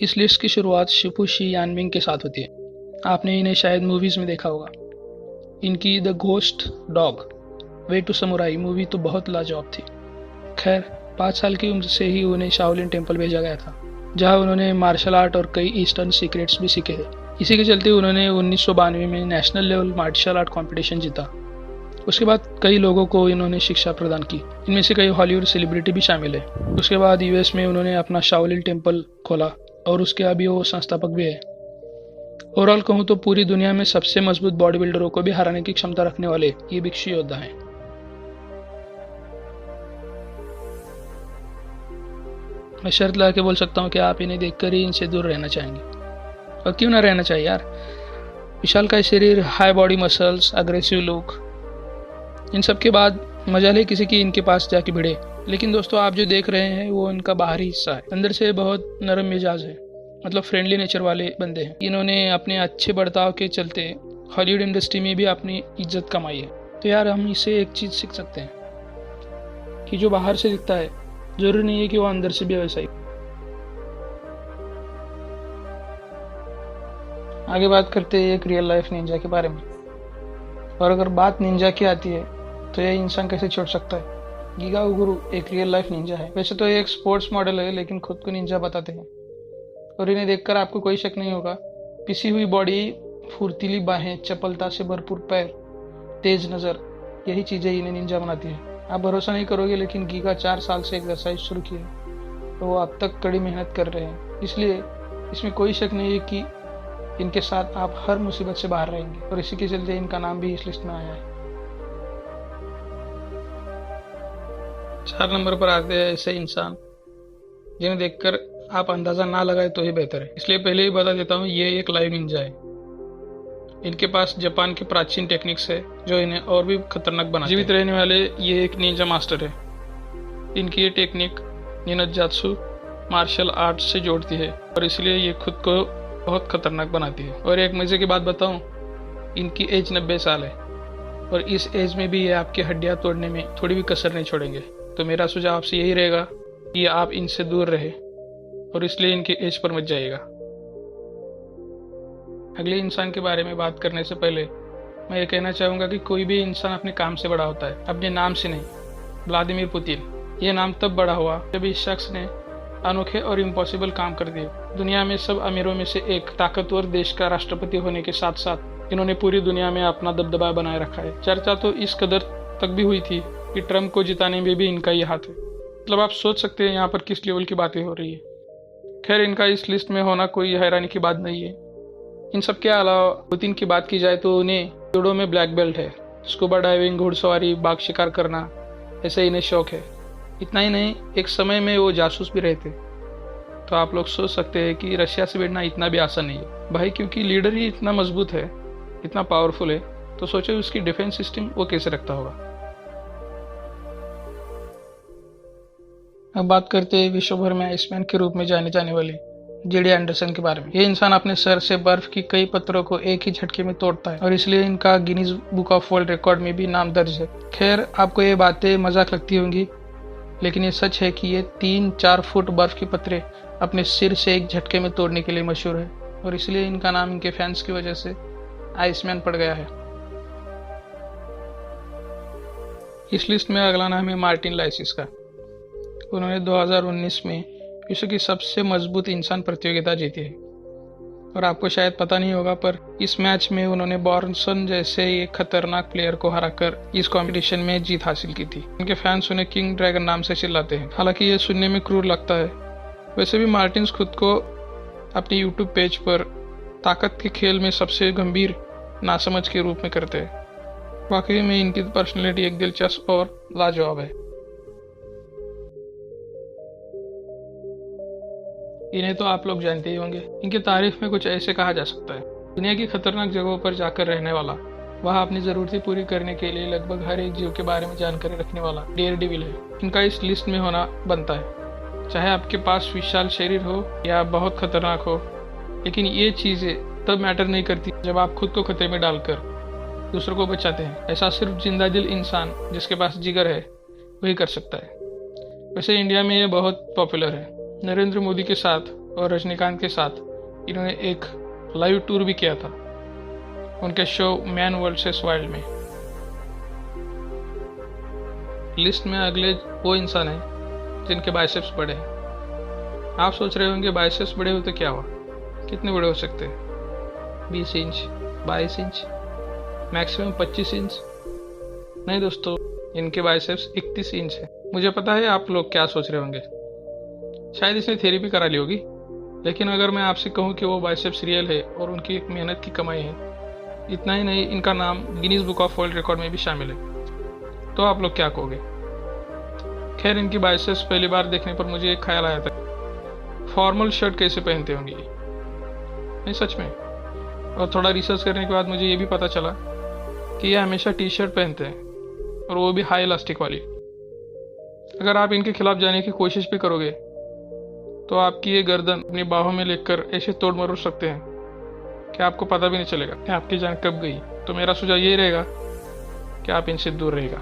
इस लिस्ट की शुरुआत शिपू शी यानमिंग के साथ होती है। आपने इन्हें शायद मूवीज़ में देखा होगा। इनकी the ghost dog way to samurai movie तो बहुत लाजवाब थी। खैर 5 साल की उम्र से ही उन्हें शाओलिन टेम्पल भेजा गया था, जहां उन्होंने मार्शल आर्ट और कई ईस्टर्न सीक्रेट्स भी सीखे थे। इसी के चलते उन्होंने 1992 में national level martial art competition जीता। उसके बाद कई लोगों को इन्होंने शिक्षा प्रदान की, इनमें से कई हॉलीवुड सेलिब्रिटी भी शामिल है। उसके बाद यूएस में उन्होंने अपना शाओलिन टेम्पल खोला और उसके अभी वो संस्थापक भी है। ओवरऑल कहूँ तो पूरी दुनिया में सबसे मजबूत बॉडी बिल्डरों को भी हराने की क्षमता रखने वाले ये भिक्षु योद्धा हैं। मैं शर्त लगा के बोल सकता हूँ कि आप इन्हें देखकर ही इनसे दूर रहना चाहेंगे। और क्यों ना रहना चाहिए यार। विशालकाय शरीर, high body muscles, aggressive look, इन सब के बाद मजा ले किसी की इनके पास जाके भिड़े। लेकिन दोस्तों, आप जो देख रहे हैं वो इनका बाहरी हिस्सा है। अंदर से बहुत नरम मिजाज है, मतलब फ्रेंडली नेचर वाले बंदे हैं। इन्होंने अपने अच्छे बर्ताव के चलते हॉलीवुड इंडस्ट्री में भी अपनी इज्जत कमाई है। तो यार हम इससे एक चीज़ सीख सकते हैं कि जो बाहर से दिखता है जरूरी नहीं है कि वो अंदर से भी वैसा ही। आगे बात करते हैं एक रियल लाइफ निंजा के बारे में। और अगर बात निंजा की आती है तो यह इंसान कैसे छोड़ सकता है। गीगा उगुरु एक रियल लाइफ निंजा है। वैसे तो ये एक स्पोर्ट्स मॉडल है, लेकिन खुद को निंजा बताते हैं। और इन्हें देखकर आपको कोई शक नहीं होगा। पिसी हुई बॉडी, फुर्तीली बाहें, चपलता से भरपूर पैर, तेज नज़र, यही चीज़ें इन्हें निंजा बनाती है। आप भरोसा नहीं करोगे, लेकिन गीगा 4 साल से एक्सरसाइज शुरू की है तो वो अब तक कड़ी मेहनत कर रहे हैं। इसलिए इसमें कोई शक नहीं है कि इनके साथ आप हर मुसीबत से बाहर रहेंगे। और इसी के चलते इनका नाम भी इस लिस्ट में आया है। 4 नंबर पर आते हैं ऐसे इंसान जिन्हें देखकर आप अंदाजा ना लगाए तो ही बेहतर है। इसलिए पहले ही बता देता हूँ, ये एक लाइव निंजा है। इनके पास जापान के प्राचीन टेक्निक्स है जो इन्हें और भी खतरनाक बनाते हैं। जीवित रहने वाले ये एक निंजा मास्टर है। इनकी ये टेक्निक निनजात्सु मार्शल आर्ट से जोड़ती है और इसलिए ये खुद को बहुत खतरनाक बनाती है। और एक मजे की बात बताऊं, इनकी एज 90 साल है और इस एज में भी ये आपकी हड्डियां तोड़ने में थोड़ी भी कसर नहीं छोड़ेंगे। तो मेरा सुझाव आपसे यही रहेगा कि आप इनसे दूर रहे और इसलिए इनकी एज पर मत जाइएगा। अगले इंसान के बारे में बात करने से पहले मैं ये कहना चाहूँगा कि कोई भी इंसान अपने काम से बड़ा होता है, अपने नाम से नहीं। व्लादिमीर पुतिन, ये नाम तब बड़ा हुआ जब इस शख्स ने अनोखे और इम्पॉसिबल काम कर दिए। दुनिया में सब अमीरों में से एक ताकतवर देश का राष्ट्रपति होने के साथ साथ इन्होंने पूरी दुनिया में अपना दबदबा बनाए रखा है। चर्चा तो इस कदर तक भी हुई थी कि ट्रम्प को जिताने में भी इनका ही हाथ है। मतलब आप सोच सकते हैं यहाँ पर किस लेवल की बातें हो रही है। खैर, इनका इस लिस्ट में होना कोई हैरानी की बात नहीं है। इन सब के अलावा पुतिन की बात की जाए तो उन्हें जूडो में ब्लैक बेल्ट है। स्कूबा डाइविंग, घुड़सवारी, बाघ शिकार करना, ऐसे इन्हें शौक है। इतना ही नहीं, एक समय में वो जासूस भी रहे थे। तो आप लोग सोच सकते हैं कि रशिया से भिड़ना इतना भी आसान नहीं है भाई, क्योंकि लीडर ही इतना मजबूत है, इतना पावरफुल है, तो सोचो उसकी डिफेंस सिस्टम वो कैसे रखता होगा। अब बात करते हैं विश्व भर में आइसमैन के रूप में जाने जाने वाले जेडी एंडरसन के बारे में। ये इंसान अपने सर से बर्फ की कई पत्थरों को एक ही झटके में तोड़ता है और इसलिए इनका Guinness book of world record में भी नाम दर्ज है। खैर, आपको ये बातें मजाक लगती होंगी, लेकिन ये सच है कि ये 3-4 फुट बर्फ की पत्थरें अपने सिर से एक झटके में तोड़ने के लिए मशहूर है और इसलिए इनका नाम इनके फैंस की वजह से आइसमैन पड़ गया है। इस लिस्ट में अगला नाम है मार्टिन लाइसिस का। उन्होंने 2019 में विश्व की सबसे मजबूत इंसान प्रतियोगिता जीती है और आपको शायद पता नहीं होगा, पर इस मैच में उन्होंने बॉर्नसन जैसे एक खतरनाक प्लेयर को हराकर इस कंपटीशन में जीत हासिल की थी। उनके फैंस उन्हें किंग ड्रैगन नाम से चिल्लाते हैं। हालांकि ये सुनने में क्रूर लगता है। वैसे भी मार्टिन्स खुद को अपने यूट्यूब पेज पर ताकत के खेल में सबसे गंभीर नासमझ के रूप में करते हैं। वाकई में इनकी पर्सनैलिटी एक दिलचस्प और लाजवाब है। इन्हें तो आप लोग जानते ही होंगे। इनकी तारीफ में कुछ ऐसे कहा जा सकता है, दुनिया की खतरनाक जगहों पर जाकर रहने वाला, वह अपनी जरूरतें पूरी करने के लिए लगभग हर एक जीव के बारे में जानकारी रखने वाला डेयर डेविल है। इनका इस लिस्ट में होना बनता है। चाहे आपके पास विशाल शरीर हो या बहुत खतरनाक हो, लेकिन ये चीजें तब मैटर नहीं करती जब आप खुद को खतरे में डालकर दूसरों को बचाते हैं। ऐसा सिर्फ जिंदा दिल इंसान जिसके पास जिगर है वही कर सकता है। वैसे इंडिया में ये बहुत पॉपुलर है। नरेंद्र मोदी के साथ और रजनीकांत के साथ इन्होंने एक लाइव टूर भी किया था उनके शो मैन वर्सेस वाइल्ड में। लिस्ट में अगले वो इंसान है जिनके बाइसेप्स बड़े हैं। आप सोच रहे होंगे बाइसेप्स बड़े हो तो क्या हुआ, कितने बड़े हो सकते हैं? 20 इंच, 22 इंच, मैक्सिमम 25 इंच? नहीं दोस्तों, इनके बाइसेप्स 31 इंच है। मुझे पता है आप लोग क्या सोच रहे होंगे, शायद इसने थेरेपी करा ली होगी, लेकिन अगर मैं आपसे कहूं कि वो बाइसेप्स रियल है और उनकी एक मेहनत की कमाई है, इतना ही नहीं इनका नाम Guinness book of world record में भी शामिल है, तो आप लोग क्या कहोगे? खैर, इनकी बाइसेप्स पहली बार देखने पर मुझे एक ख्याल आया था, फॉर्मल शर्ट कैसे पहनते होंगे ये? नहीं, सच में। और थोड़ा रिसर्च करने के बाद मुझे ये भी पता चला कि ये हमेशा टी शर्ट पहनते हैं, और वो भी हाई इलास्टिक वाली। अगर आप इनके खिलाफ जाने की कोशिश भी करोगे तो आपकी ये गर्दन अपनी बाहों में लेकर ऐसे तोड़ मरोड़ सकते हैं कि आपको पता भी नहीं चलेगा कि आपकी जान कब गई। तो मेरा सुझाव यही रहेगा कि आप इनसे दूर रहेगा।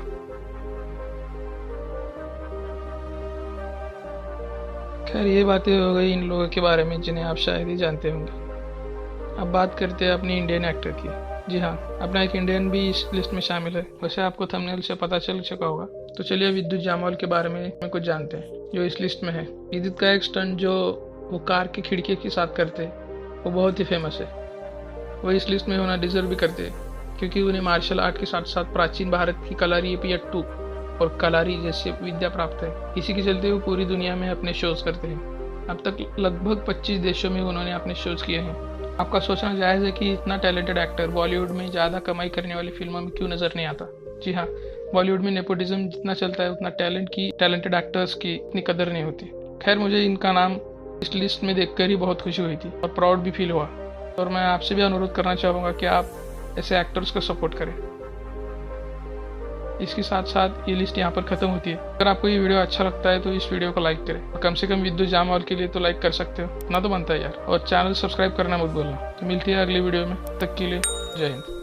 खैर, ये बातें हो गई इन लोगों के बारे में जिन्हें आप शायद ही जानते होंगे। अब बात करते हैं अपनी इंडियन एक्टर की। जी हाँ, अपना एक इंडियन भी इस लिस्ट में शामिल है। वैसे आपको थंबनेल से पता चल चुका होगा। तो चलिए विद्युत जामवाल के बारे में कुछ जानते हैं जो इस लिस्ट में है। विद्युत का एक स्टंट जो वो कार की खिड़की के साथ करते हैं वो बहुत ही फेमस है। वो इस लिस्ट में होना डिजर्व भी करते हैं क्योंकि उन्हें मार्शल आर्ट के साथ साथ प्राचीन भारत की कलारी पियट्टू और कलारी जैसी विद्या प्राप्त है। इसी के चलते वो पूरी दुनिया में अपने शोज करते हैं। अब तक लगभग 25 देशों में उन्होंने अपने शोज किए हैं। आपका सोचना जायज़ है कि इतना टैलेंटेड एक्टर बॉलीवुड में ज़्यादा कमाई करने वाली फिल्मों में क्यों नज़र नहीं आता। जी हाँ, बॉलीवुड में नेपोटिज्म जितना चलता है उतना टैलेंटेड एक्टर्स की इतनी कदर नहीं होती। खैर, मुझे इनका नाम इस लिस्ट में देखकर ही बहुत खुशी हुई थी और प्राउड भी फील हुआ। और मैं आपसे भी अनुरोध करना चाहूँगा कि आप ऐसे एक्टर्स को सपोर्ट करें। इसके साथ साथ ये लिस्ट यहाँ पर ख़त्म होती है। अगर आपको ये वीडियो अच्छा लगता है तो इस वीडियो को लाइक करें, और कम से कम विद्युत जामवाल के लिए तो लाइक कर सकते हो, इतना तो बनता है यार। और चैनल सब्सक्राइब करना मत भूलना। तो मिलती है अगली वीडियो में, तब तक के लिए जय हिंद।